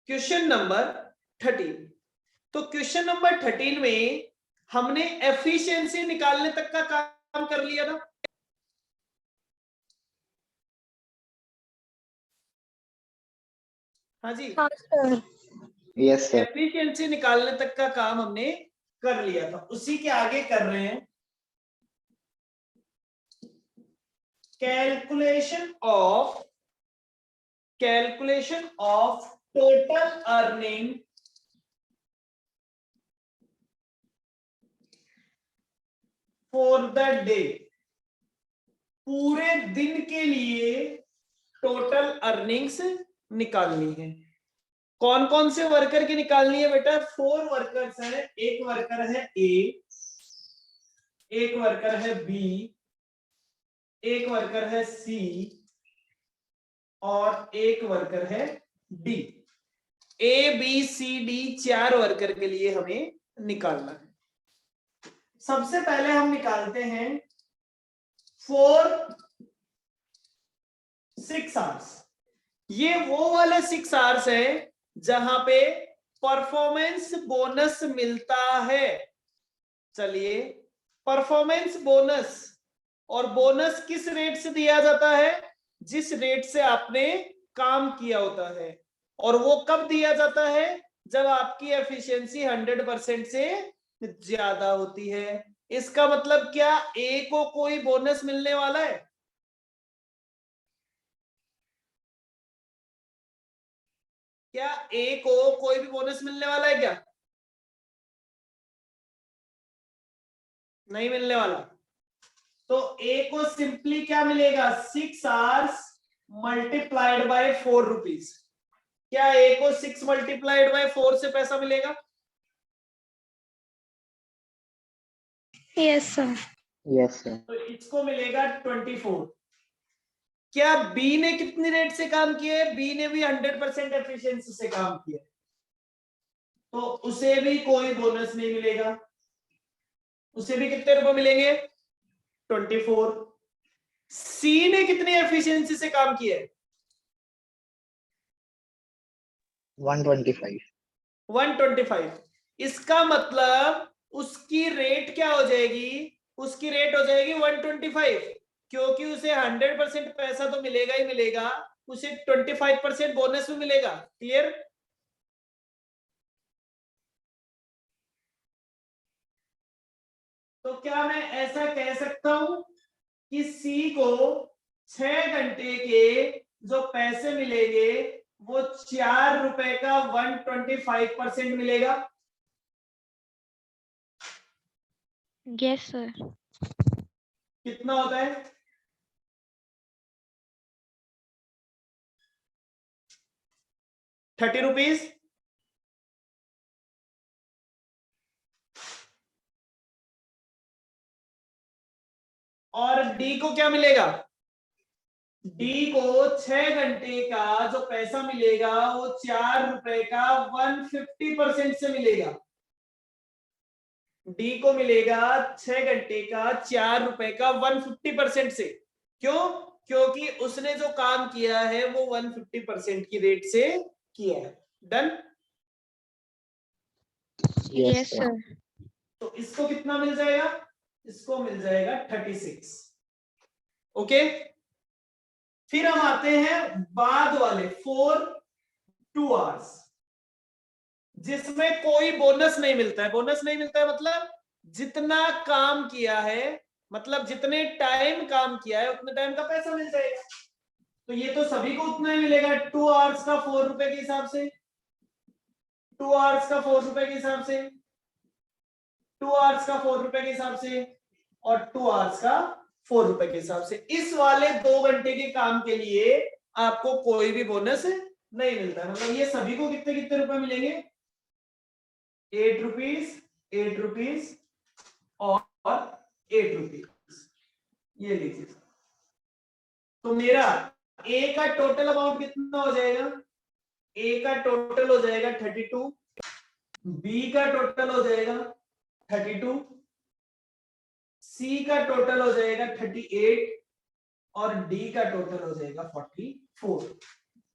Question number 13। तो question number 13 में हमने एफिशिएंसी निकालने तक का काम कर लिया था। हाँ जी, हाँ सर। Yes sir. एफिशिएंसी निकालने तक का काम हमने कर लिया था। उसी के आगे कर रहे हैं calculation of total earning for the day. पूरे दिन के लिए टोटल अर्निंग्स निकालनी है। कौन कौन से वर्कर की निकालनी है बेटा? 4 वर्कर्स हैं। एक वर्कर है ए, एक वर्कर है बी, एक वर्कर है सी और एक वर्कर है D. A B C D 4 worker के लिए हमें निकालना है। सबसे पहले हम निकालते हैं 4 6 आवर्स। ये वो वाले 6 आवर्स है जहां पे परफॉर्मेंस बोनस मिलता है। चलिए, परफॉर्मेंस बोनस, और बोनस किस रेट से दिया जाता है? जिस रेट से आपने काम किया होता है। और वो कब दिया जाता है? जब आपकी एफिशिएंसी 100% से ज्यादा होती है। इसका मतलब क्या ए को कोई बोनस मिलने वाला है? क्या ए को कोई भी बोनस मिलने वाला है क्या? नहीं मिलने वाला। तो ए को सिंपली क्या मिलेगा? 6 आवर्स मल्टीप्लाइड बाय 4 रुपीज। क्या ए को 6 मल्टीप्लाइड बाय 4 से पैसा मिलेगा? Yes sir. Yes sir. तो इसको मिलेगा 24। क्या बी ने कितनी रेट से काम किया है? बी ने भी 100% एफिशिएंसी से काम किया, तो उसे भी कोई बोनस नहीं मिलेगा। उसे भी कितने रुपए मिलेंगे? 24। सी ने कितनी एफिशिएंसी से काम किया है? 125। 125। इसका मतलब उसकी रेट क्या हो जाएगी? उसकी रेट हो जाएगी 125, क्योंकि उसे 100% पैसा तो मिलेगा ही मिलेगा, उसे 25% बोनस भी मिलेगा। क्लियर? तो क्या मैं ऐसा कह सकता हूं कि सी को 6 घंटे के जो पैसे मिलेंगे वो 4 रुपए का 125% मिलेगा? Yes sir. कितना होता है? 30 रुपीज। और डी को क्या मिलेगा? डी को 6 घंटे का जो पैसा मिलेगा वो 4 रुपए का 150% से मिलेगा। डी को मिलेगा 6 घंटे का 4 रुपए का 150% से। क्यों? क्योंकि उसने जो काम किया है वो 150% की रेट से किया है। डन? Yes sir. तो इसको कितना मिल जाएगा? इसको मिल जाएगा 36। ओके। फिर हम आते हैं बाद वाले 4 2 आवर्स, जिसमें कोई बोनस नहीं मिलता है। बोनस नहीं मिलता है मतलब जितना काम किया है, मतलब जितने टाइम काम किया है उतने टाइम का पैसा मिल जाएगा। तो ये तो सभी को उतना ही मिलेगा। 2 आवर्स का 4 रुपए के हिसाब से, 2 आवर्स का 4 रुपए के हिसाब से, 2 आवर्स का 4 रुपए के हिसाब से, और 2 आवर्स का 4 रुपए के हिसाब से। इस वाले 2 घंटे के काम के लिए आपको कोई भी बोनस नहीं मिलता है। मतलब ये सभी को कितने कितने रुपए मिलेंगे? 8 रुपीज, 8 रुपीज और 8 रुपीज। ये लीजिए। तो मेरा ए का टोटल अमाउंट कितना हो जाएगा? ए का टोटल हो जाएगा 32, बी का टोटल हो जाएगा 32, सी का टोटल हो जाएगा 38 और डी का टोटल हो जाएगा 44।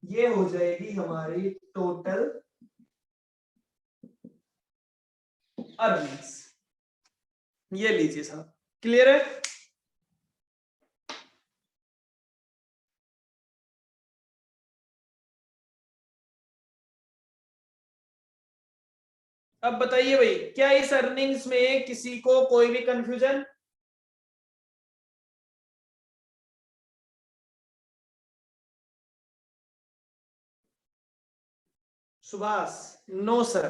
ये हो जाएगी हमारी टोटल अर्निंग्स। ये लीजिए साहब, क्लियर है? अब बताइए भाई, क्या इस अर्निंग्स में किसी को कोई भी confusion? Subhash no sir,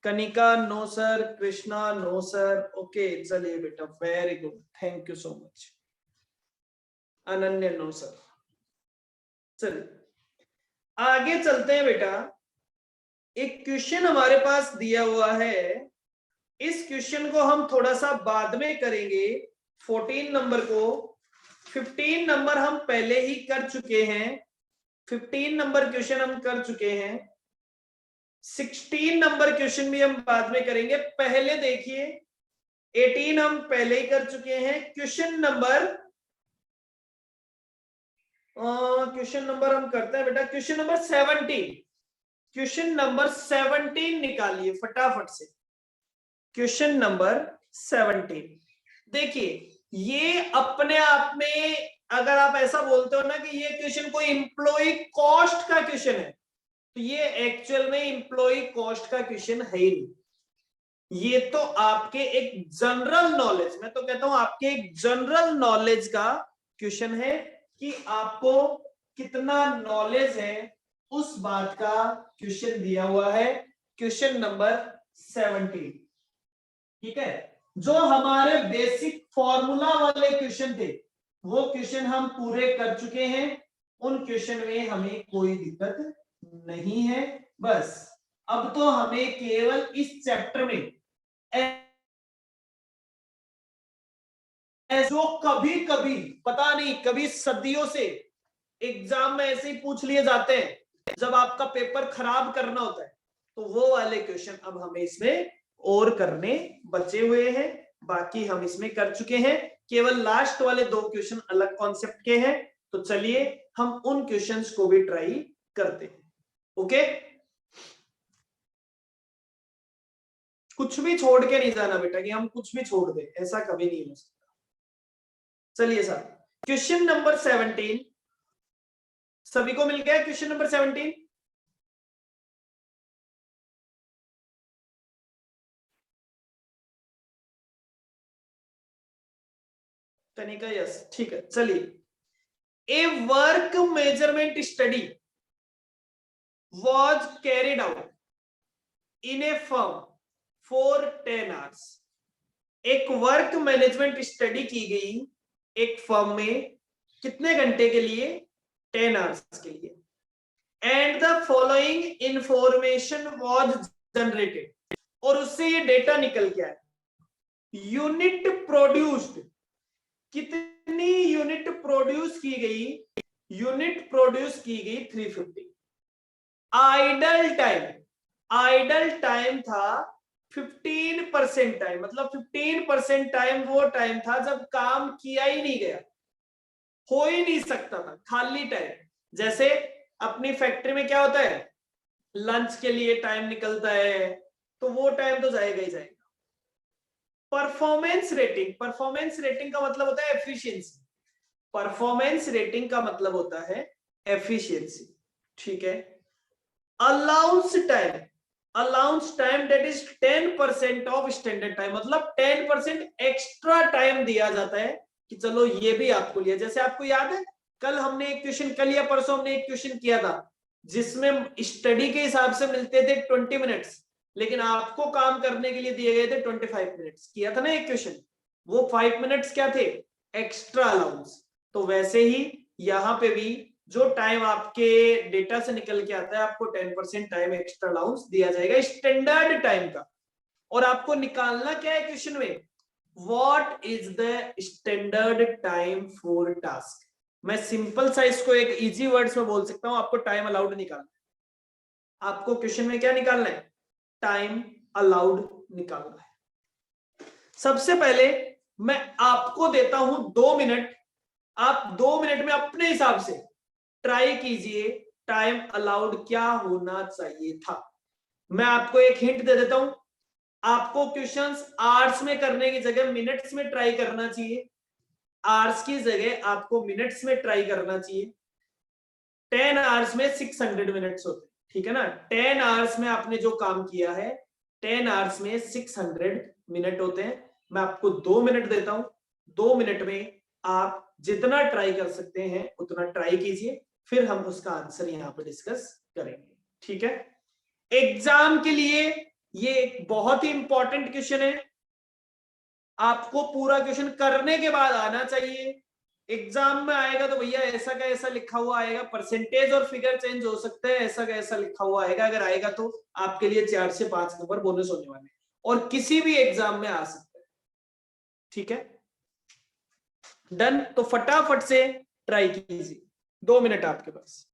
Kanika no sir, Krishna no sir. Okay चलिए बेटा, very good, thank you so much. Ananya no sir. चलिए आगे चलते हैं बेटा। एक क्वेश्चन हमारे पास दिया हुआ है, इस क्वेश्चन को हम थोड़ा सा बाद में करेंगे। 14 नंबर को, 15 नंबर हम पहले ही कर चुके हैं, 15 नंबर क्वेश्चन हम कर चुके हैं, 16 नंबर क्वेश्चन भी हम बाद में करेंगे। पहले देखिए 18 हम पहले ही कर चुके हैं। क्वेश्चन नंबर हम करते हैं बेटा, क्वेश्चन नंबर 17। क्वेश्चन नंबर 17 निकालिए फटाफट से। क्वेश्चन नंबर 17 देखिए, ये अपने आप में अगर आप ऐसा बोलते हो ना कि ये क्वेश्चन कोई इंप्लॉय कॉस्ट का क्वेश्चन है, तो ये एक्चुअल में इंप्लॉय कॉस्ट का क्वेश्चन है ही नहीं। ये तो आपके एक जनरल नॉलेज, मैं तो कहता हूं आपके एक जनरल नॉलेज का क्वेश्चन है कि आपको कितना नॉलेज है उस बात का क्वेश्चन दिया हुआ है। क्वेश्चन नंबर 17, ठीक है। जो हमारे बेसिक फॉर्मूला वाले क्वेश्चन थे वो क्वेश्चन हम पूरे कर चुके हैं, उन क्वेश्चन में हमें कोई दिक्कत नहीं है। बस अब तो हमें केवल इस चैप्टर में जो कभी कभी पता नहीं, कभी सदियों से एग्जाम में ऐसे ही पूछ लिए जाते हैं, जब आपका पेपर खराब करना होता है, तो वो वाले क्वेश्चन अब हमें इसमें और करने बचे हुए हैं। बाकी हम इसमें कर चुके हैं, केवल लास्ट वाले 2 क्वेश्चन अलग कॉन्सेप्ट के हैं। तो चलिए हम उन क्वेश्चंस को भी ट्राई करते हैं। ओके, कुछ भी छोड़ के नहीं जाना बेटा कि हम कुछ भी छोड़ दें, ऐसा कभी नहीं हो सकता। चलिए साहब, क्वेश्चन नंबर 17 सभी को मिल गया? क्वेश्चन नंबर 17 तनिका, यस ठीक है। चलिए, a work measurement study was carried out in a firm for 10 hours। एक वर्क मैनेजमेंट स्टडी की गई एक फर्म में कितने घंटे के लिए? 10 आवर्स के लिए। And the following information was generated, और उससे ये डेटा निकल के आया। यूनिट प्रोड्यूस्ड, कितनी यूनिट प्रोड्यूस की गई? यूनिट प्रोड्यूस की गई 350। आइडल टाइम था 15% टाइम, मतलब 15% टाइम वो टाइम था जब काम किया ही नहीं गया, हो ही नहीं सकता था, खाली टाइम। जैसे अपनी फैक्ट्री में क्या होता है, लंच के लिए टाइम निकलता है, तो वो टाइम तो जाएगा ही जाएगा। परफॉर्मेंस रेटिंग का मतलब होता है एफिशिएंसी। परफॉर्मेंस रेटिंग का मतलब होता है एफिशिएंसी, ठीक है। Allowance time that is 10% of standard time, मतलब 10% एक्स्ट्रा टाइम दिया जाता है कि चलो ये भी आपको लिया। जैसे आपको याद है कल हमने एक क्वेश्चन, कल या परसों हमने एक क्वेश्चन किया था जिसमें स्टडी के हिसाब से मिलते थे 20 मिनट्स, लेकिन आपको काम करने के लिए दिए गए थे 25 मिनट्स। किया था ना एक क्वेश्चन, वो 5 मिनट्स क्या थे? Extra allowance. तो वैसे ही यहां पे भी जो टाइम आपके डेटा से निकल के आता है, आपको 10% टाइम एक्स्ट्रा अलाउंस दिया जाएगा स्टैंडर्ड टाइम का। और आपको निकालना क्या है क्वेश्चन में? What is the standard time for task. मैं सिंपल सा इसको एक इजी वर्ड्स में बोल सकता हूं, आपको टाइम अलाउड निकालना है। आपको क्वेश्चन में क्या निकालना है? टाइम अलाउड निकालना है। सबसे पहले मैं आपको देता हूं 2 मिनट, आप 2 मिनट में अपने हिसाब से ट्राई कीजिए टाइम अलाउड क्या होना चाहिए था। मैं आपको एक हिंट दे देता हूं, आपको क्वेश्चंस आवर्स में करने की जगह मिनट्स में ट्राई करना चाहिए। आवर्स की जगह आपको मिनट्स में ट्राई करना चाहिए। 10 आवर्स में 600 मिनट्स होते हैं, ठीक है ना। 10 आवर्स में आपने जो काम किया है 10 आवर्स में 600 मिनट होते हैं। मैं आपको 2 मिनट देता हूं, 2 मिनट में आप जितना ट्राई कर सकते हैं उतना ट्राई कीजिए, फिर हम उसका आंसर यहां पर डिस्कस करेंगे, ठीक है। एग्जाम के लिए ये एक बहुत ही इंपॉर्टेंट क्वेश्चन है, आपको पूरा क्वेश्चन करने के बाद आना चाहिए। एग्जाम में आएगा तो भैया ऐसा का ऐसा लिखा हुआ आएगा, परसेंटेज और फिगर चेंज हो सकते हैं, ऐसा का ऐसा लिखा हुआ आएगा। अगर आएगा तो आपके लिए 4 से 5 नंबर बोनस होने वाले हैं और किसी भी एग्जाम में आ सकता है, ठीक है। डन, तो फटाफट से ट्राई कीजिए, 2 मिनट आपके पास।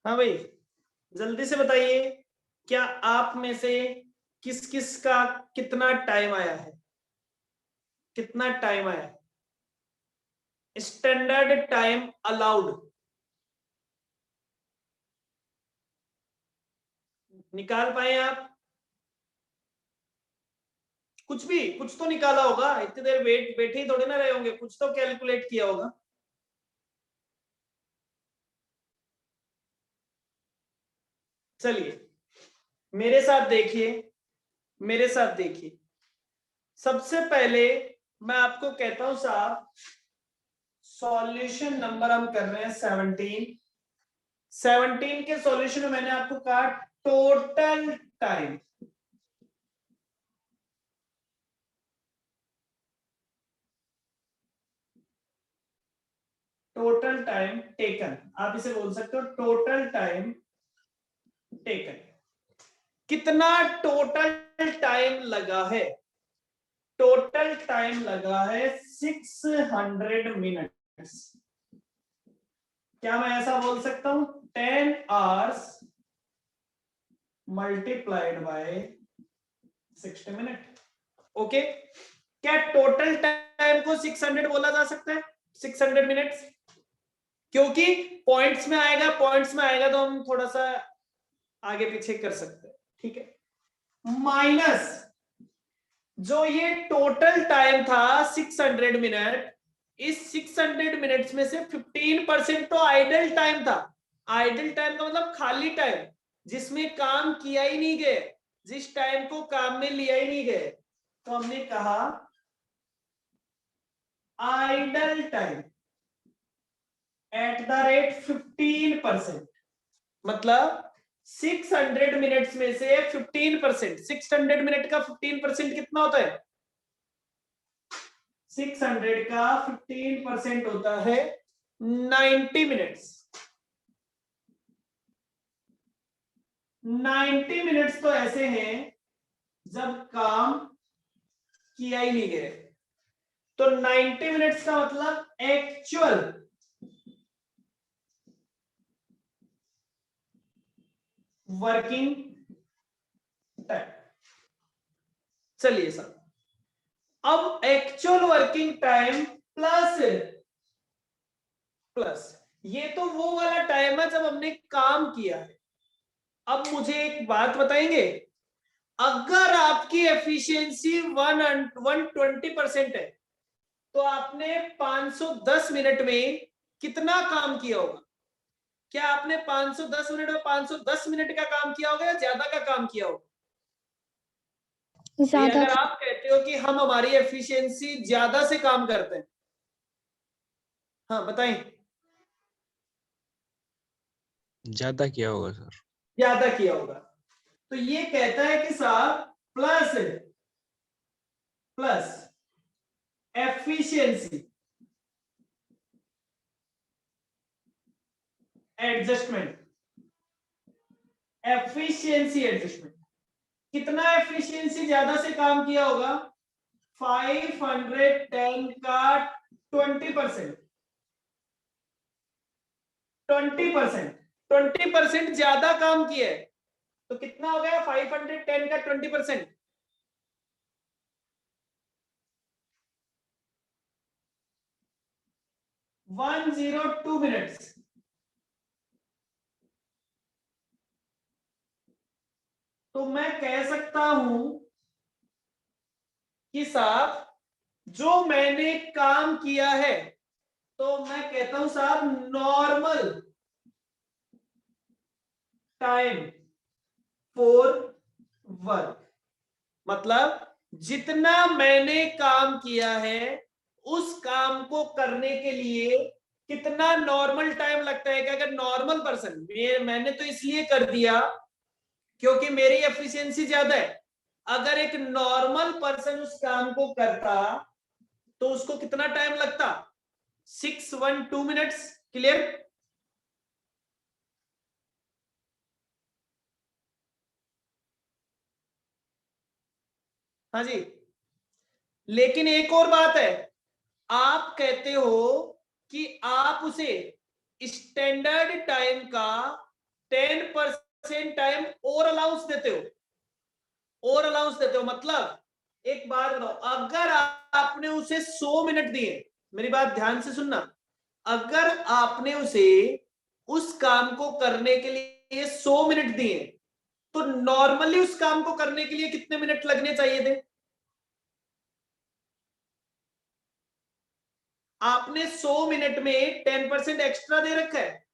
हाँ भाई, जल्दी से बताइए। क्या आप में से किस किस का कितना टाइम आया है? कितना टाइम आया है? स्टैंडर्ड टाइम अलाउड निकाल पाए आप? कुछ भी, कुछ तो निकाला होगा, इतनी देर बैठे ही थोड़े ना रहे होंगे, कुछ तो कैलकुलेट किया होगा। चलिए मेरे साथ देखिए, मेरे साथ देखिए। सबसे पहले मैं आपको कहता हूं साहब, सॉल्यूशन नंबर हम कर रहे हैं 17। 17 के सॉल्यूशन में मैंने आपको कहा total time, total time taken, आप इसे बोल सकते हो टोटल टाइम टेकन। कितना टोटल टाइम लगा है? टोटल टाइम लगा है 600 मिनट्स। क्या मैं ऐसा बोल सकता हूं? 10 hours multiplied by 60 minute. Okay, क्या टोटल टाइम को 600 बोला जा सकता है? 600 मिनट्स, क्योंकि पॉइंट्स में आएगा, पॉइंट्स में आएगा तो हम थोड़ा सा आगे पीछे कर सकते हैं, ठीक है। माइनस जो ये टोटल टाइम था 600 मिनट, इस 600 मिनट्स में से 15% तो आइडल टाइम था। आइडल टाइम का मतलब खाली टाइम, जिसमें काम किया ही नहीं गया, जिस टाइम को काम में लिया ही नहीं गया, तो हमने कहा idle time at the rate 15%। मतलब 600 मिनट्स में से 15%, 600 मिनट का 15% कितना होता है? 600 का 15% होता है 90 मिनट्स। 90 मिनट्स तो ऐसे हैं जब काम किया ही नहीं गया। तो 90 मिनट्स का मतलब एक्चुअल वर्किंग टाइम। चलिए सर, अब actual working time plus plus, ये तो वो वाला टाइम है जब हमने काम किया है। अब मुझे एक बात बताएंगे, अगर आपकी एफिशिएंसी 120% है, तो आपने 510 मिनट में कितना काम किया होगा? क्या आपने 510 मिनट में 510 मिनट का काम किया होगा या ज्यादा का काम किया होगा? ज्यादा। अगर आप कहते हो कि हम हमारी एफिशिएंसी ज्यादा से काम करते हैं, हाँ बताएं। ज्यादा किया होगा सर। ज्यादा किया होगा, तो ये कहता है कि साहब plus plus efficiency adjustment, efficiency adjustment. कितना एफिशिएंसी ज्यादा से काम किया होगा? 510 का 20%, 20% ज्यादा काम किया है, तो कितना हो गया 510 का 20%? 102 मिनट्स। तो मैं कह सकता हूं कि साहब जो मैंने काम किया है, तो मैं कहता हूं साहब नॉर्मल टाइम फॉर वर्क, मतलब जितना मैंने काम किया है उस काम को करने के लिए कितना नॉर्मल टाइम लगता है। कि अगर नॉर्मल पर्सन, मैंने तो इसलिए कर दिया क्योंकि मेरी एफिशिएंसी ज्यादा है, अगर एक नॉर्मल पर्सन उस काम को करता तो उसको कितना टाइम लगता? 612 मिनट्स। क्लियर? हाँ जी। लेकिन एक और बात है, आप कहते हो कि आप उसे स्टैंडर्ड टाइम का 10% टाइम और अलाउंस देते हो, मतलब एक बात बताओ, अगर आपने उसे 100 मिनट दिए, मेरी बात ध्यान से सुनना, अगर आपने उसे उस काम को करने के लिए 100 मिनट दिए, तो नॉर्मली उस काम को करने के लिए कितने मिनट लगने चाहिए थे? आपने 100 मिनट में 10% एक्स्ट्रा दे रखा है।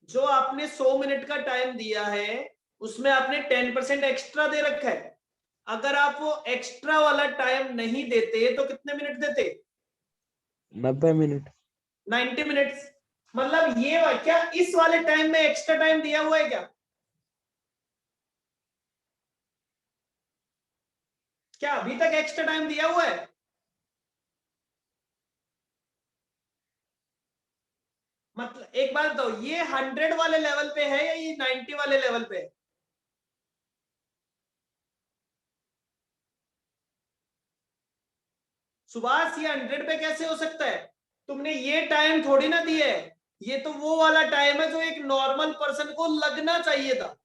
जो आपने 100 मिनट का टाइम दिया है उसमें आपने 10% एक्स्ट्रा दे रखा है। अगर आप वो एक्स्ट्रा वाला टाइम नहीं देते तो कितने मिनट देते? 90 मिनट। 90 मिनट्स। मतलब ये क्या इस वाले टाइम में एक्स्ट्रा टाइम दिया हुआ है क्या? क्या अभी तक एक्स्ट्रा टाइम दिया हुआ है? मतलब एक बात बताओ, ये 100 वाले लेवल पे है या ये 90 वाले लेवल पे है? सुभाष, ये 100 पे कैसे हो सकता है? तुमने ये टाइम थोड़ी ना दिया है, ये तो वो वाला टाइम है जो एक नॉर्मल पर्सन को लगना चाहिए था।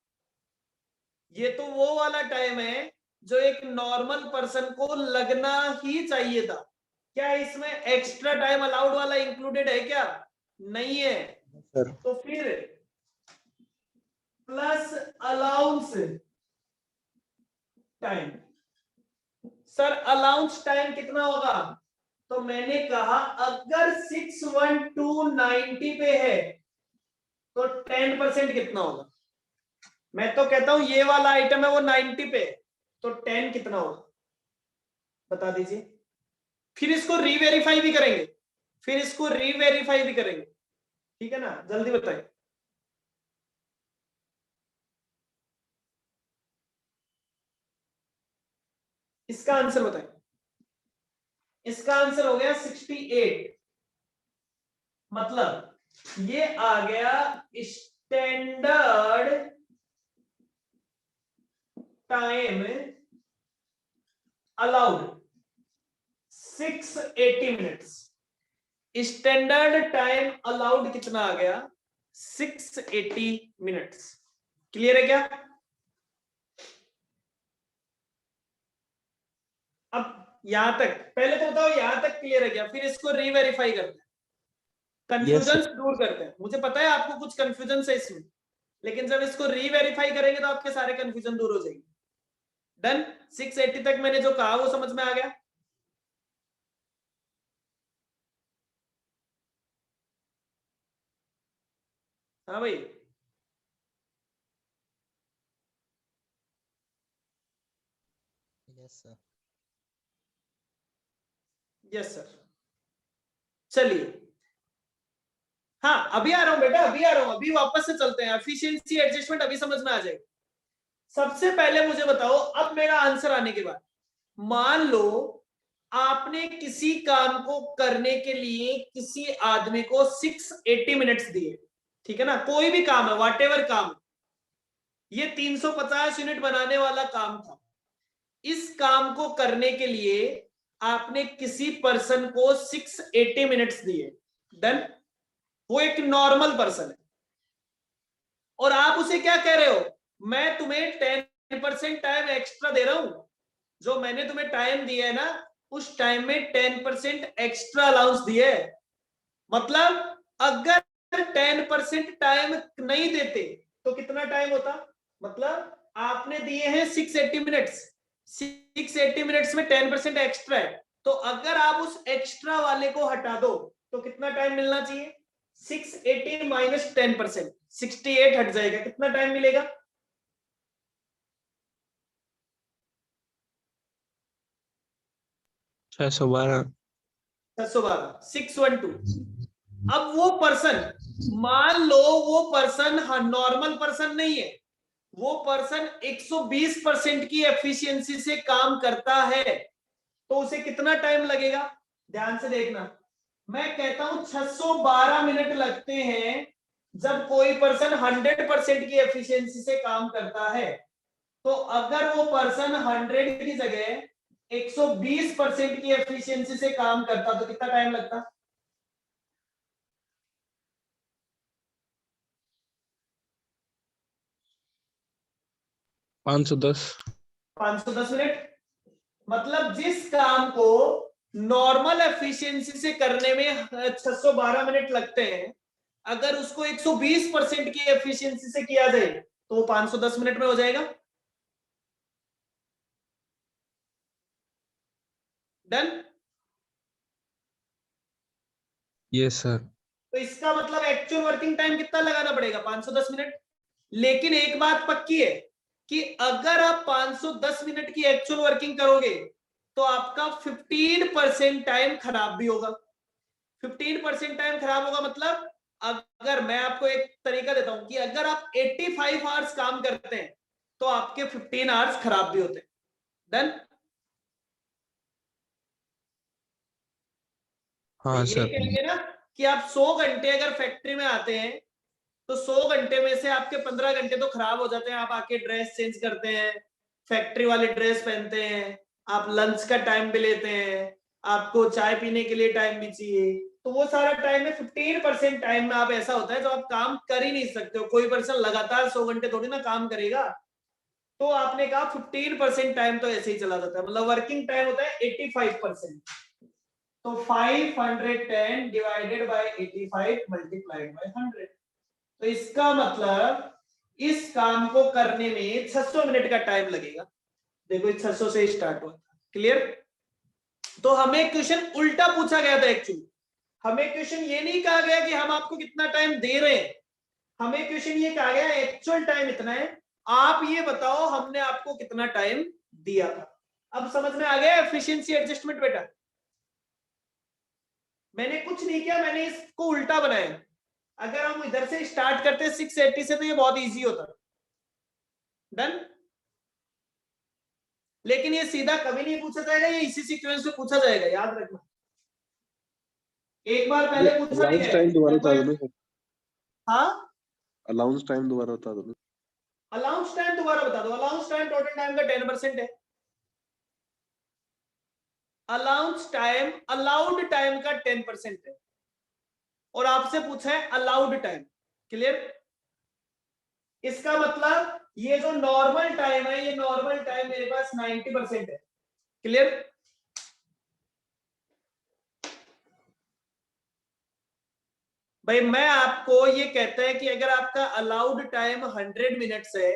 ये तो वो वाला टाइम है जो एक नॉर्मल पर्सन को लगना ही चाहिए था। क्या इसमें एक्स्ट्रा टाइम अलाउड वाला इंक्लूडेड है क्या? नहीं है। सर तो फिर plus allowance time. Sir allowance time कितना होगा? तो मैंने कहा अगर 61290 पे है तो 10% कितना होगा? मैं तो कहता हूं ये वाला आइटम है वो 90 पे, तो 10 कितना होगा बता दीजिए। फिर इसको रीवेरीफाई भी करेंगे, ठीक है ना? जल्दी बताइए। इसका आंसर बताइए। इसका आंसर हो गया 68। मतलब ये आ गया standard time allowed 680 minutes. Standard time allowed कितना आ गया? 680 मिनट्स। क्लियर है क्या? अब यहां तक पहले तो बताओ, यहां तक क्लियर है क्या? फिर इसको रीवेरीफाई करते हैं, यस कंफ्यूजन दूर करते हैं। मुझे पता है आपको कुछ कंफ्यूजन है इसमें, लेकिन जब इसको रीवेरीफाई करेंगे तो आपके सारे कंफ्यूजन दूर हो जाएंगे। डन। 680 तक मैंने जो कहा वो समझ में आ गया? हाँ भाई। Yes sir. Yes sir. चलिए, हाँ अभी आ रहा हूं बेटा, अभी आ रहा हूं, अभी वापस से चलते हैं। एफिशिएंसी एडजस्टमेंट अभी समझ में आ जाएगा। सबसे पहले मुझे बताओ, अब मेरा आंसर आने के बाद मान लो आपने किसी काम को करने के लिए किसी आदमी को 680 मिनट्स दिए, ठीक है ना? कोई भी काम है, व्हाटएवर काम है, ये 350 यूनिट बनाने वाला काम था। इस काम को करने के लिए आपने किसी पर्सन को 680 मिनट्स दिए। डन। वो एक नॉर्मल पर्सन है और आप उसे क्या कह रहे हो? मैं तुम्हें 10% टाइम एक्स्ट्रा दे रहा हूं। जो मैंने तुम्हें टाइम दिया है ना, उस टाइम में 10% एक्स्ट्रा अलाउंस दिए। मतलब अगर 10% टाइम नहीं देते तो कितना टाइम होता? मतलब आपने दिए हैं 680 मिनट्स, 680 मिनट्स में 10% एक्स्ट्रा है, तो अगर आप उस एक्स्ट्रा वाले को हटा दो तो कितना टाइम मिलना चाहिए? 680 माइनस 10%, 68 हट जाएगा, कितना टाइम मिलेगा? 612। 612, 612। अब वो पर्सन, मान लो वो पर्सन नॉर्मल पर्सन नहीं है, वो पर्सन 120% की एफिशिएंसी से काम करता है, तो उसे कितना टाइम लगेगा? ध्यान से देखना, मैं कहता हूं 612 मिनट लगते हैं जब कोई पर्सन 100% की एफिशिएंसी से काम करता है। तो अगर वो पर्सन 100 की जगह 120% की एफिशिएंसी से काम करता तो कितना टाइम लगता? 510। 510 मिनट। मतलब जिस काम को नॉर्मल एफिशिएंसी से करने में 612 मिनट लगते हैं, अगर उसको 120% की एफिशिएंसी से किया जाए तो वो 510 मिनट में हो जाएगा। डन। Yes sir. तो इसका मतलब एक्चुअल वर्किंग टाइम कितना लगाना पड़ेगा? 510 मिनट। लेकिन एक बात पक्की है कि अगर आप 510 मिनट की एक्चुअल वर्किंग करोगे तो आपका 15% टाइम खराब भी होगा। 15% टाइम खराब होगा मतलब, अगर मैं आपको एक तरीका देता हूं कि अगर आप 85 आवर्स काम करते हैं तो आपके 15 आवर्स खराब भी होते हैं। डन। हाँ यही सर। कहेंगे ना कि आप 100 घंटे अगर फैक्ट्री में आते हैं तो 100 घंटे में से आपके 15 घंटे तो खराब हो जाते हैं। आप आके ड्रेस चेंज करते हैं, फैक्ट्री वाली ड्रेस पहनते हैं, आप लंच का टाइम भी लेते हैं, आपको चाय पीने के लिए टाइम भी चाहिए, तो वो सारा टाइम में 15% टाइम में आप ऐसा होता है जो आप काम कर ही नहीं सकते हो। कोई पर्सन लगातार 100 घंटे थोड़ी ना काम करेगा। तो आपने कहा 15% टाइम तो ऐसे ही चला जाता है, मतलब वर्किंग टाइम होता है 85%। तो 510 डिवाइडेड बाय 85 मल्टीप्लाइड बाय 100। तो इसका मतलब इस काम को करने में 600 मिनट का टाइम लगेगा। देखो 600 से स्टार्ट हुआ। क्लियर? तो हमें क्वेश्चन उल्टा पूछा गया था एक्चुअली। हमें क्वेश्चन ये नहीं कहा गया कि हम आपको कितना टाइम दे रहे हैं, हमें क्वेश्चन ये कहा गया एक्चुअल टाइम इतना है, आप ये बताओ हमने आपको कितना टाइम दिया था। अब समझ में आ गया एफिशिएंसी एडजस्टमेंट बेटा? मैंने कुछ नहीं किया, मैंने इसको उल्टा बनाया। अगर हम इधर से स्टार्ट करते 680 से तो ये बहुत इजी होता। डन। लेकिन ये सीधा कभी नहीं पूछा जाएगा, ये इसी सीक्वेंस में पूछा जाएगा, याद रखना। एक बार पहले पूछा भी अलाउंस गया टाइम दोबारा बता लगभग। दो ना। हाँ, अलाउंस टाइम दोबारा बता दो ना। अलाउंस टाइम दोबारा बता दो। अलाउंस टाइम टोटल टाइम का 10% है। अलाउंस टाइम अलाउड टाइम का 10% है, और आपसे पूछा है अलाउड टाइम। क्लियर? इसका मतलब ये जो नॉर्मल टाइम है, ये नॉर्मल टाइम मेरे पास 90% है। क्लियर? भाई मैं आपको ये कहता है कि अगर आपका अलाउड टाइम 100 मिनट्स है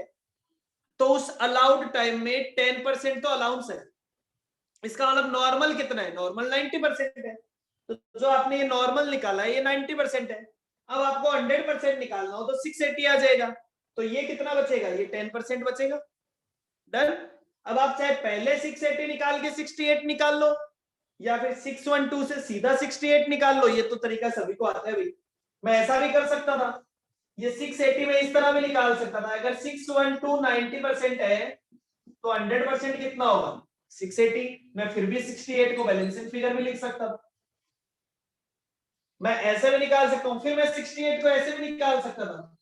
तो उस अलाउड टाइम में 10% तो अलाउंस है। इसका मतलब नॉर्मल कितना है? नॉर्मल 90% है। तो जो आपने ये नॉर्मल निकाला है ये 90% है। अब आपको 100% निकालना हो तो 680 आ जाएगा। तो ये कितना बचेगा? ये 10% बचेगा। डन। अब आप चाहे पहले 680 निकाल के 68 निकाल लो, या फिर 612 से सीधा 68 निकाल लो। ये तो तरीका सभी को आता है भाई। मैं ऐसा भी कर सकता था, ये 680 में इस तरह भी निकाल सकता था। अगर 612 90% है तो 100% कितना होगा? 680। मैं फिर भी 68 को बैलेंसिंग फिगर भी लिख सकता था। मैं ऐसे भी निकाल सकता हूं, फिर मैं 68 को ऐसे भी निकाल सकता था।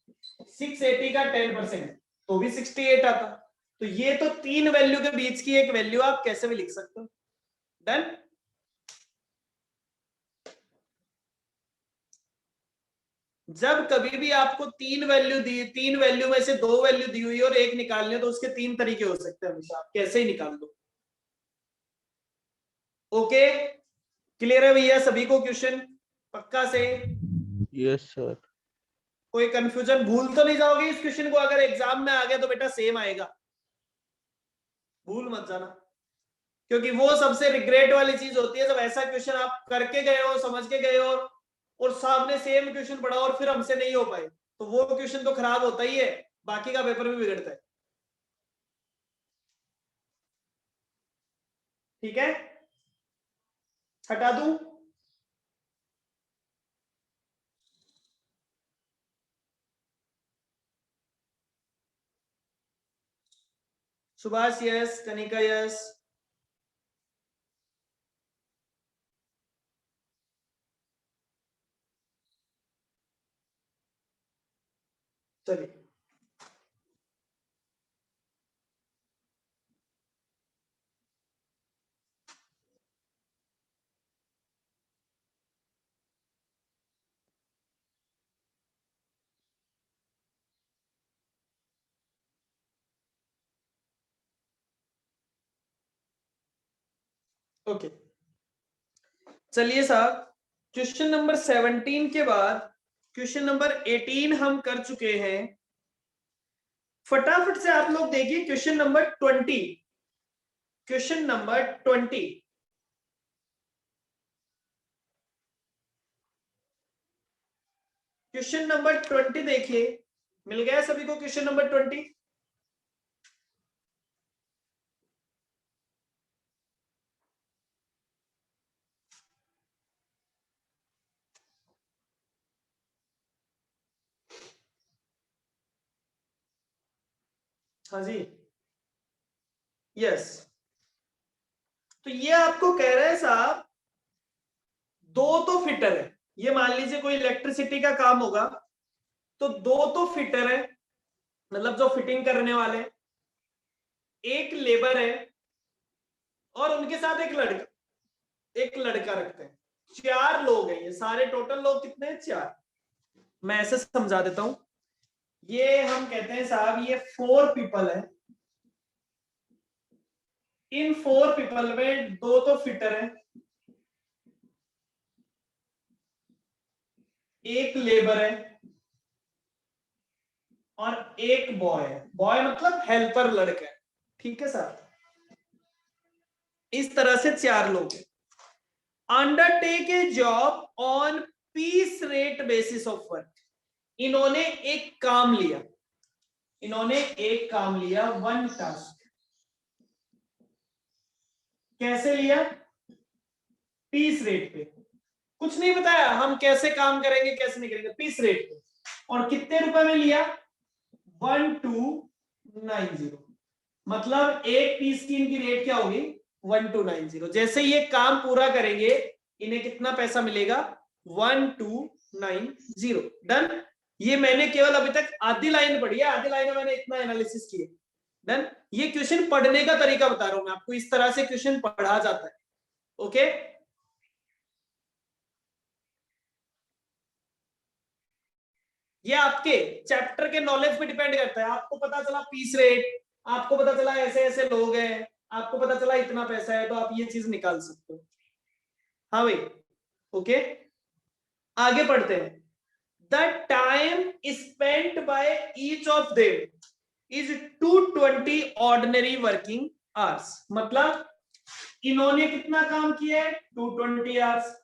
680 का 10% तो भी 68 आता। तो ये तो तीन वैल्यू के बीच की एक वैल्यू आप कैसे भी लिख सकते हो। डन। जब कभी भी आपको तीन वैल्यू दी, तीन वैल्यू में से दो वैल्यू दी हुई और एक निकालनी हो तो उसके तीन तरीके हो सकते हैं हमेशा, आप कैसे ही निकाल दो। ओके, क्लियर है भैया सभी को क्वेश्चन? पक्का से? Yes sir. कोई कंफ्यूजन भूल तो नहीं जाओगे इस क्वेश्चन को? अगर एग्जाम में आ गया तो बेटा सेम आएगा, भूल मत जाना। क्योंकि वो सबसे रिग्रेट वाली चीज होती है जब ऐसा क्वेश्चन आप करके गए हो, समझ के गए हो, और सामने सेम क्वेश्चन पड़ा और फिर हमसे नहीं हो पाए, तो वो क्वेश्चन तो खराब होता ही है, बाकी का पेपर भी बिगड़ता है। ठीक है, हटा दूं? Subhash yes, Kanika yes. चलिए, ओके चलिए साहब, क्वेश्चन नंबर 17 के बाद क्वेश्चन नंबर 18 हम कर चुके हैं। फटाफट से आप लोग देखिए question number 20। Question number 20, question number 20 देखिए, मिल गया सभी को क्वेश्चन नंबर 20? हाँ जी, यस। तो ये आपको कह रहे हैं साहब, दो तो फिटर है। ये मान लीजिए कोई इलेक्ट्रिसिटी का काम होगा, तो दो तो फिटर है, मतलब जो फिटिंग करने वाले, एक लेबर है और उनके साथ एक लड़का रखते हैं। 4 लोग हैं, ये सारे टोटल लोग कितने हैं? 4। मैं ऐसे समझा देता हूं, ये हम कहते हैं साहब ये 4 पीपल है। इन 4 पीपल में दो तो फिटर है, एक लेबर है और एक बॉय है। बॉय मतलब हेल्पर लड़का है, ठीक है साहब। इस तरह से 4 लोग हैं। Undertake a job on piece rate basis of work. इन्होंने एक काम लिया, वन टास्क। कैसे लिया? पीस रेट पे। कुछ नहीं बताया हम कैसे काम करेंगे कैसे नहीं करेंगे, पीस रेट पे। और कितने रुपए में लिया? 1290। मतलब एक पीस की इनकी रेट क्या होगी? 1290। जैसे ये काम पूरा करेंगे इन्हें कितना पैसा मिलेगा? 1290। डन। ये मैंने केवल अभी तक आधी लाइन पढ़ी है, आधी लाइन में मैंने इतना एनालिसिस किया। डन। ये क्वेश्चन पढ़ने का तरीका बता रहा हूं मैं आपको, इस तरह से क्वेश्चन पढ़ा जाता है। ओके, ये आपके चैप्टर के नॉलेज पे डिपेंड करता है। आपको पता चला पीस रेट, आपको पता चला ऐसे ऐसे लोग हैं, आपको पता चला इतना पैसा है, तो आप ये चीज निकाल सकते हो। हाँ भाई, ओके आगे पढ़ते हैं। The time spent by each of them is 220 ordinary working hours. मतलब इन्होंने कितना काम किया है? 220 आवर्स।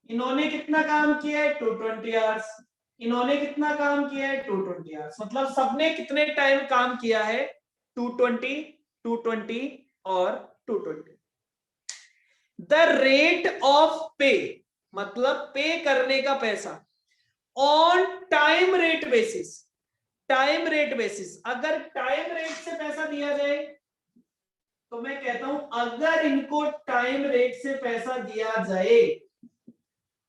इन्होंने कितना काम किया है? 220 आवर्स। इन्होंने कितना काम किया है? 220 आवर्स। मतलब सबने कितने टाइम काम किया है? 220, 220 और 220। द रेट ऑफ पे, मतलब पे करने का पैसा, on time rate basis. Time rate basis, अगर टाइम रेट से पैसा दिया जाए तो मैं कहता हूं अगर इनको टाइम रेट से पैसा दिया जाए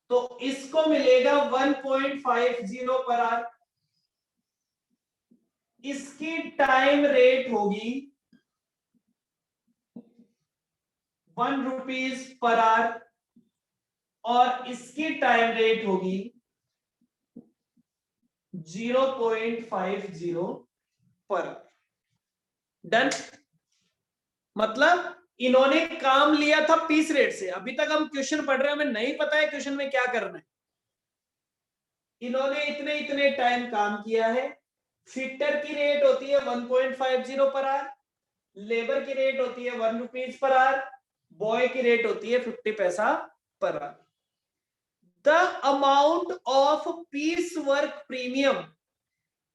तो इसको मिलेगा 1.50 पर आवर। इसकी टाइम रेट होगी 1 रुपीज पर आवर और इसकी टाइम रेट होगी 0.50 पर। डन। मतलब इन्होंने काम लिया था पीस रेट से। अभी तक हम क्वेश्चन पढ़ रहे हैं, हमें नहीं पता है क्वेश्चन में क्या करना है। इन्होंने इतने इतने टाइम काम किया है। फिटर की रेट होती है 1.50 पर आवर, लेबर की रेट होती है 1 रुपीज पर आवर, बॉय की रेट होती है 50 पैसा per hour. The amount of peace work premium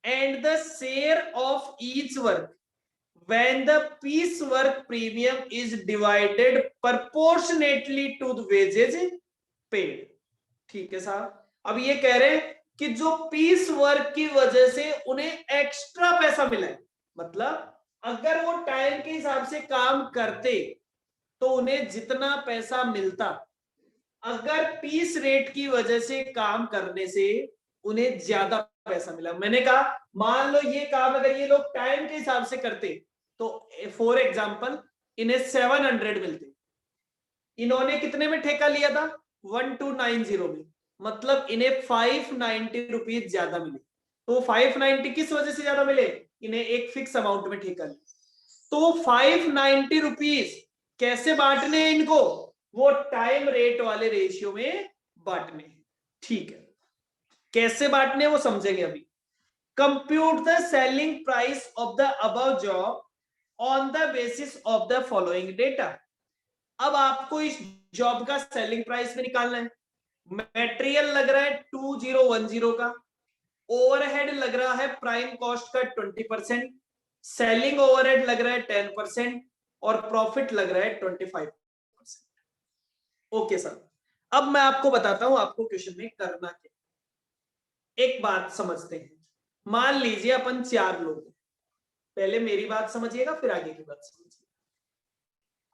and the share of each work when the piece work premium is divided proportionately to the wages paid। ठीक है साहब, अब ये कह रहे हैं कि जो पीस वर्क की वजह से उन्हें एक्स्ट्रा पैसा मिला है, मतलब अगर वो टाइम के हिसाब से काम करते तो उन्हें जितना पैसा मिलता, अगर पीस रेट की वजह से काम करने से उन्हें ज्यादा पैसा मिला। मैंने कहा मान लो ये काम अगर ये लोग टाइम के हिसाब से करते तो फॉर एग्जांपल इन्हें 700 मिलते, इन्होंने कितने में ठेका लिया था? 1290 में, मतलब इन्हें 590 रुपीज ज्यादा मिले। तो 590 किस वजह से ज्यादा मिले? इन्हें एक फिक्स अमाउंट में ठेका लिया। तो 590 रुपीज कैसे बांटने हैं इनको? वो टाइम रेट वाले रेशियो में बांटने। ठीक है, कैसे बांटने वो समझेंगे अभी। Compute the selling price of the above job on the basis of the following data. अब आपको इस जॉब का सेलिंग प्राइस में निकालना है। मटेरियल लग रहा है 2010 का, ओवरहेड लग रहा है प्राइम कॉस्ट का 20%, सेलिंग ओवरहेड लग रहा है 10% और प्रॉफिट लग रहा है 25%। ओके सर, अब मैं आपको बताता हूं आपको क्वेश्चन में करना क्या। एक बात समझते हैं, मान लीजिए अपन 4 लोग हैं। पहले मेरी बात समझिएगा फिर आगे की बात समझिएगा।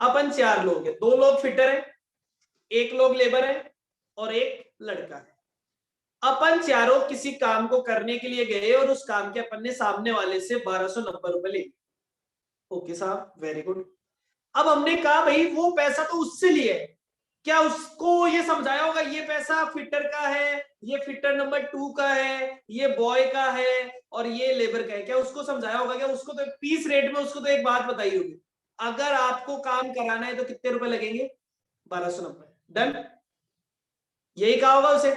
अपन 4 लोग हैं, 2 लोग फिटर हैं, 1 लोग लेबर है और 1 लड़का है। अपन चारों किसी काम को करने के लिए गए और उस काम के अपन ने सामने वाले से 1290 रुपए ले। ओके साहब, वेरी गुड। अब हमने कहा भाई वो पैसा तो उससे लिए, क्या उसको ये समझाया होगा ये पैसा फिटर का है, ये फिटर नंबर 2 का है, ये बॉय का है और ये लेबर का है? क्या उसको समझाया होगा? क्या उसको तो पीस रेट में उसको तो एक बात बताई होगी, अगर आपको काम कराना है तो कितने रुपए लगेंगे? 1290। डन, यही कहा होगा उसे।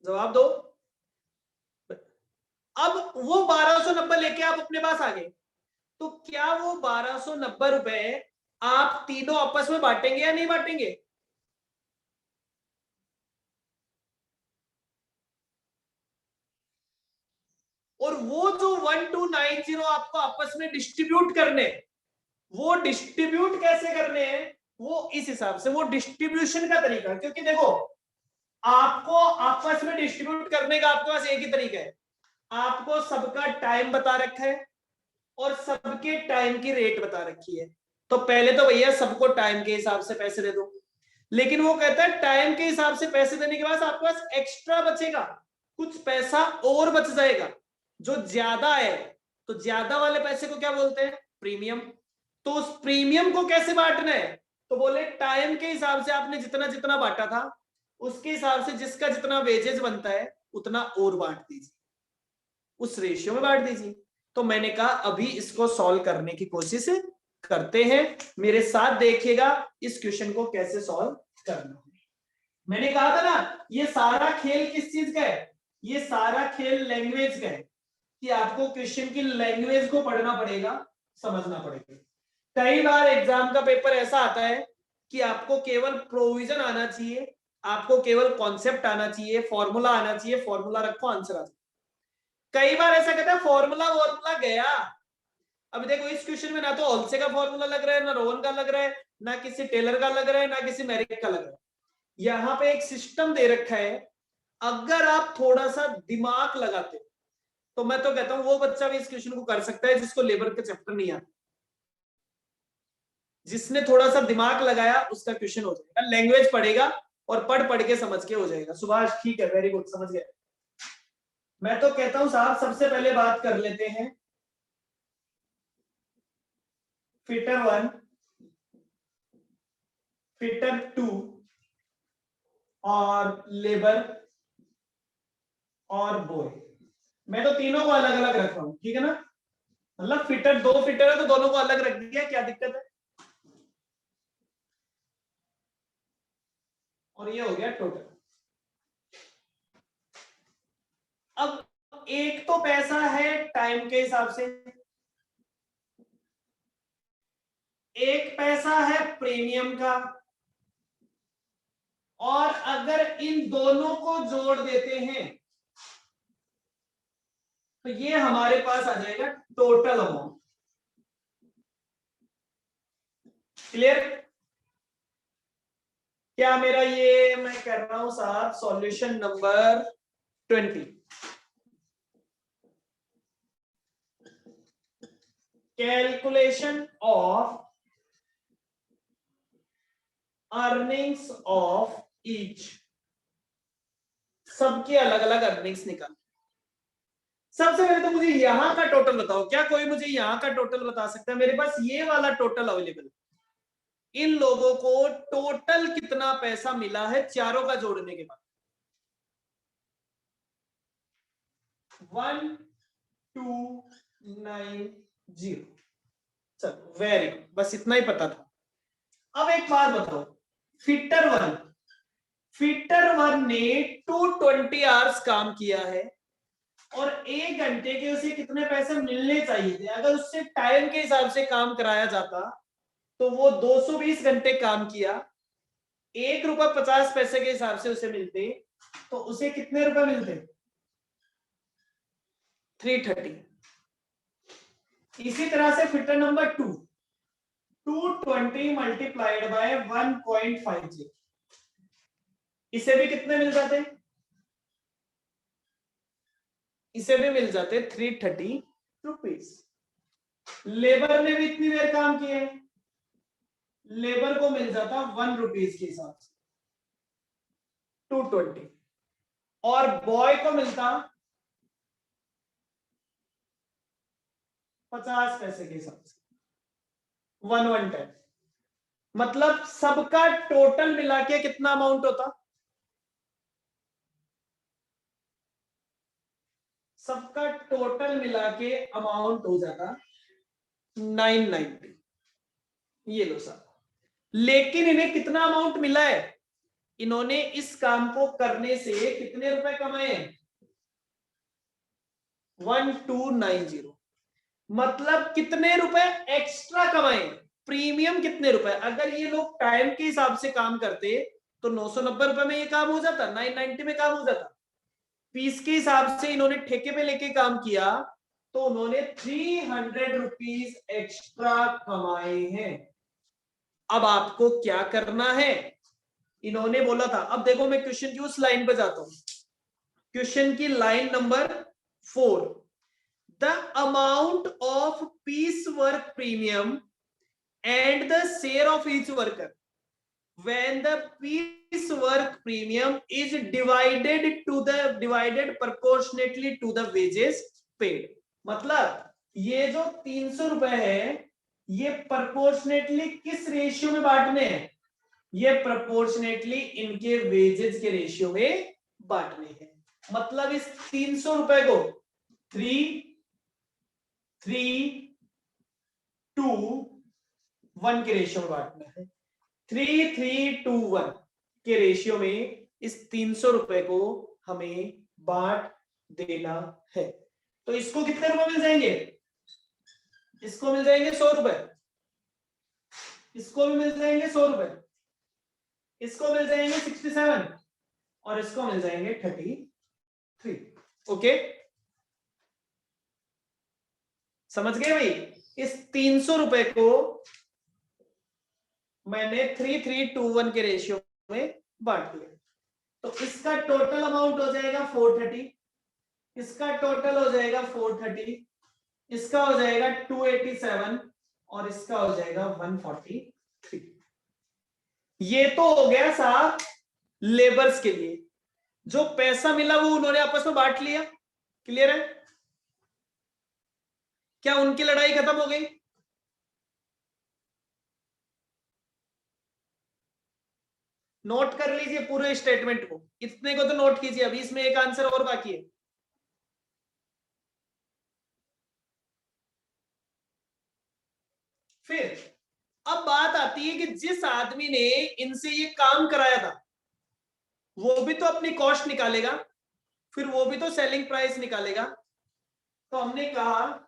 जवाब दो। अब वो 1290 लेके आप अपने पास आ गए, तो क्या वो 1290 रुपए आप तीनों आपस में बांटेंगे या नहीं बांटेंगे? और वो जो 1290 आपको आपस में डिस्ट्रीब्यूट करने, वो डिस्ट्रीब्यूट कैसे करने हैं वो इस हिसाब से, वो डिस्ट्रीब्यूशन का तरीका। क्योंकि देखो, आपको आपस में डिस्ट्रीब्यूट करने का आपके पास एक ही तरीका है। आपको सबका टाइम बता रखा है और सबके टाइम की रेट बता रखी है, तो पहले तो भैया सबको टाइम के हिसाब से पैसे दे दो। लेकिन वो कहता है टाइम के हिसाब से पैसे देने के बाद आपके पास एक्स्ट्रा बचेगा, कुछ पैसा और बच जाएगा जो ज्यादा है, तो ज्यादा वाले पैसे को क्या बोलते हैं? प्रीमियम। तो उस प्रीमियम को कैसे बांटना है? तो बोले टाइम के हिसाब से आपने जितना जितना बांटा था उसके हिसाब से जिसका जितना वेजेस बनता है उतना और बांट दीजिए, उस रेशियो में बांट दीजिए। तो मैंने कहा अभी इसको सॉल्व करने की कोशिश करते हैं, मेरे साथ देखिएगा इस क्वेश्चन को कैसे सॉल्व करना है। मैंने कहा था ना ये सारा खेल किस चीज का है? ये सारा खेल लैंग्वेज का है, कि आपको क्वेश्चन की लैंग्वेज को पढ़ना पड़ेगा, समझना पड़ेगा। कई बार एग्जाम का पेपर ऐसा आता है कि आपको केवल प्रोविजन आना चाहिए, आपको केवल कॉन्सेप्ट आना चाहिए, फॉर्मूला आना चाहिए, फॉर्मूला रखो आंसर आ जाए। कई बार ऐसा कहता है फॉर्मूला गया। अब देखो इस क्वेश्चन में ना तो ऑल्से का फॉर्मूला लग रहा है, ना रोहन का लग रहा है, ना किसी टेलर का लग रहा है, ना किसी मैरिक का लग रहा है। यहाँ पे एक सिस्टम दे रखा है, अगर आप थोड़ा सा दिमाग लगाते तो मैं तो कहता हूं वो बच्चा भी इस क्वेश्चन को कर सकता है जिसको लेबर के चैप्टर नहीं आता। जिसने थोड़ा सा दिमाग लगाया उसका क्वेश्चन हो जाएगा, लैंग्वेज पढ़ेगा और पढ़ के समझ के हो जाएगा। सुभाष ठीक है, वेरी गुड, समझ गया। मैं तो कहता हूं साहब सबसे पहले बात कर लेते हैं फिटर 1, फिटर 2 और लेबर और बॉय। मैं तो तीनों को अलग अलग रख रहा हूं, ठीक है ना? मतलब फिटर 2 फिटर है तो दोनों को अलग रख दिया, क्या दिक्कत है? और ये हो गया टोटल। अब एक तो पैसा है टाइम के हिसाब से, एक पैसा है प्रीमियम का, और अगर इन दोनों को जोड़ देते हैं तो ये हमारे पास आ जाएगा टोटल अमाउंट। क्लियर? क्या मेरा ये मैं कर रहा हूं साहब solution number 20, calculation of earnings of each. सबके अलग अलग अर्निंग्स निकाल। सबसे पहले तो मुझे यहां का टोटल बताओ, क्या कोई मुझे यहां का टोटल बता सकता है? मेरे पास ये वाला टोटल अवेलेबल है, इन लोगों को टोटल कितना पैसा मिला है चारों का जोड़ने के बाद? 1290। चलो वेरी गुड, बस इतना ही पता था। अब एक बात बताओ, फिटर वन ने 220 आवर्स काम किया है और 1 घंटे के उसे कितने पैसे मिलने चाहिए थे? अगर उससे टाइम के हिसाब से काम कराया जाता तो वो 220 घंटे काम किया, 1 रुपया 50 पैसे के हिसाब से उसे मिलते, तो उसे कितने रुपए मिलते? 330। इसी तरह से फिटर नंबर 220 मल्टीप्लाइड बाय 1.50, इसे भी कितने मिल जाते? इसे भी मिल जाते 330 रुपीज। लेबर ने भी इतनी देर काम किया है, लेबर को मिल जाता 1 रुपीज के हिसाब से 220, और बॉय को मिलता 50 पैसे के हिसाब से 110। मतलब सबका टोटल मिला के कितना अमाउंट होता? सबका टोटल मिला के अमाउंट हो जाता 990। ये लो साहब, लेकिन इन्हें कितना अमाउंट मिला है? इन्होंने इस काम को करने से कितने रुपए कमाए? 1290। मतलब कितने रुपए एक्स्ट्रा कमाए? प्रीमियम कितने रुपए? अगर ये लोग टाइम के हिसाब से काम करते तो 990 रुपए में ये काम हो जाता, 990 में काम हो जाता। फीस के हिसाब से इन्होंने ठेके पे लेके काम किया तो उन्होंने 300 रुपीज एक्स्ट्रा कमाए हैं। अब आपको क्या करना है? इन्होंने बोला था, अब देखो मैं क्वेश्चन की उस लाइन पे जाता हूं, क्वेश्चन की line number 4, the amount of peace work premium and the share of each worker when the piece work premium is divided proportionately to the wages paid। मतलब ये जो 300 रुपए है ये प्रोपोर्शनेटली किस रेशियो में बांटने हैं? ये प्रोपोर्शनेटली इनके वेजेस के रेशियो में बांटने हैं। मतलब इस 300 रुपए को 3, 2, 1 के रेशियो में बांटना है। 3, 3, 2, 1 के रेशियो में इस 300 रुपए को हमें बांट देना है। तो इसको कितने रुपए मिल जाएंगे? इसको मिल जाएंगे 100 रुपए, इसको भी मिल जाएंगे 100 रुपए, इसको मिल जाएंगे 67 और इसको मिल जाएंगे 33। ओके, समझ गए भाई? इस 300 रुपए को मैंने 3, 3, 2, 1 के रेशियो में बांट दिया, तो इसका टोटल अमाउंट हो जाएगा 430, इसका टोटल हो जाएगा 430, इसका हो जाएगा 287 और इसका हो जाएगा 143। ये तो हो गया साहब लेबर्स के लिए। जो पैसा मिला वो उन्होंने आपस में बांट लिया। क्लियर है? क्या उनकी लड़ाई खत्म हो गई? नोट कर लीजिए पूरे स्टेटमेंट को, इतने को तो नोट कीजिए। अभी इसमें एक आंसर और बाकी है। फिर अब बात आती है कि जिस आदमी ने इनसे ये काम कराया था वो भी तो अपनी कॉस्ट निकालेगा, फिर वो भी तो सेलिंग प्राइस निकालेगा। तो हमने कहा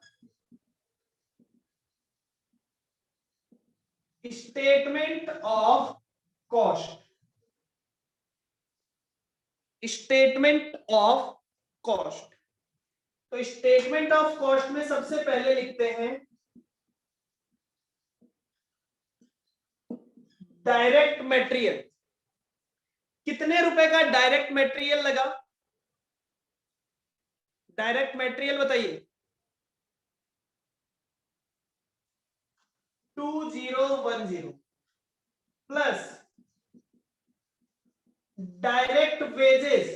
statement of cost, statement of cost. तो स्टेटमेंट ऑफ कॉस्ट में सबसे पहले लिखते हैं डायरेक्ट मटेरियल। कितने रुपए का डायरेक्ट मटेरियल लगा? डायरेक्ट मटेरियल बताइए। 2010 प्लस डायरेक्ट वेजेस।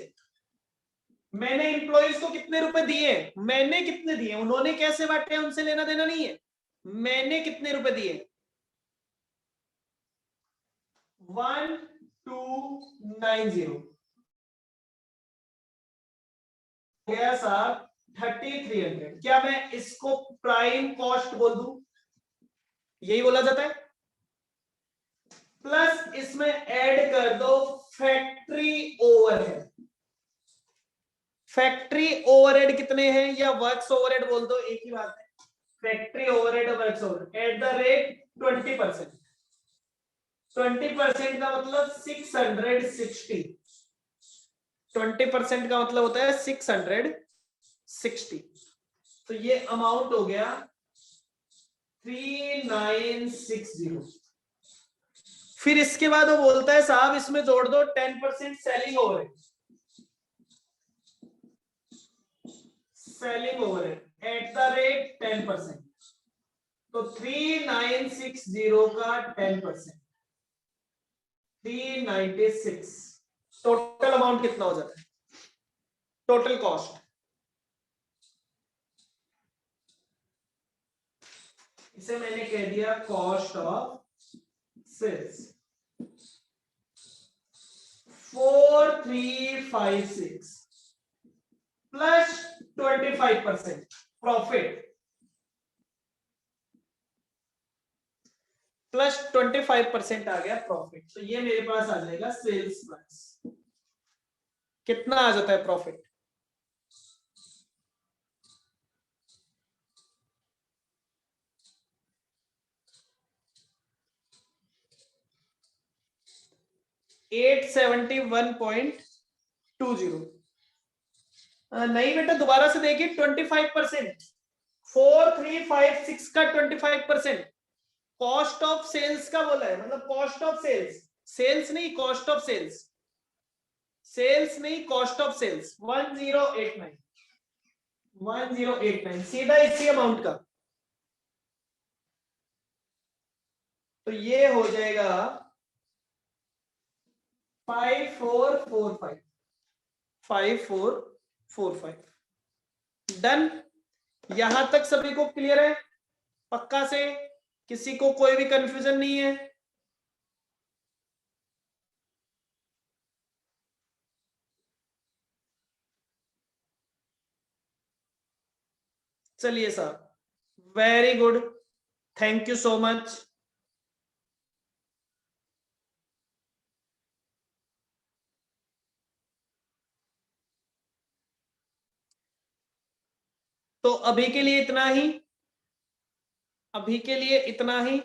मैंने एम्प्लॉइज को कितने रुपए दिए? मैंने कितने दिए? उन्होंने कैसे बांटे उनसे लेना देना नहीं है। मैंने कितने रुपए दिए? 1290 गया साहब 3300। क्या मैं इसको प्राइम कॉस्ट बोल दूं? यही बोला जाता है। प्लस इसमें ऐड कर दो फैक्ट्री ओवरहेड। फैक्ट्री ओवरहेड कितने हैं, या वर्क्स ओवरहेड बोल दो, एक ही बात है। फैक्ट्री ओवरहेड और works overhead at the rate 20%। 20% का मतलब 660। 20% का मतलब होता है 660। तो ये अमाउंट हो गया 3960। फिर इसके बाद वो बोलता है साहब इसमें जोड़ दो 10% selling overhead. Selling overhead at the rate 10%। तो 3960 का 10%, 396। टोटल अमाउंट कितना हो जाता है, टोटल कॉस्ट? इसे मैंने कह दिया cost of sales. 4356 plus 25% profit, plus 25% आ गया प्रॉफिट। तो ये मेरे पास आ जाएगा सेल्स प्राइस। कितना आ जाता है प्रॉफिट? $871.20। नहीं बेटा दोबारा से देखिए, 25%। 4356 का 25% कॉस्ट ऑफ सेल्स का बोला है, मतलब कॉस्ट ऑफ सेल्स, सेल्स नहीं कॉस्ट ऑफ सेल्स, सेल्स नहीं कॉस्ट ऑफ सेल्स। 1089 सीधा इसी अमाउंट का। तो ये हो जाएगा 5445। 5445 डन। यहां तक सभी को क्लियर है पक्का से? किसी को कोई भी कंफ्यूजन नहीं है? चलिए साहब, very good, thank you so much. तो अभी के लिए इतना ही, अभी के लिए इतना ही।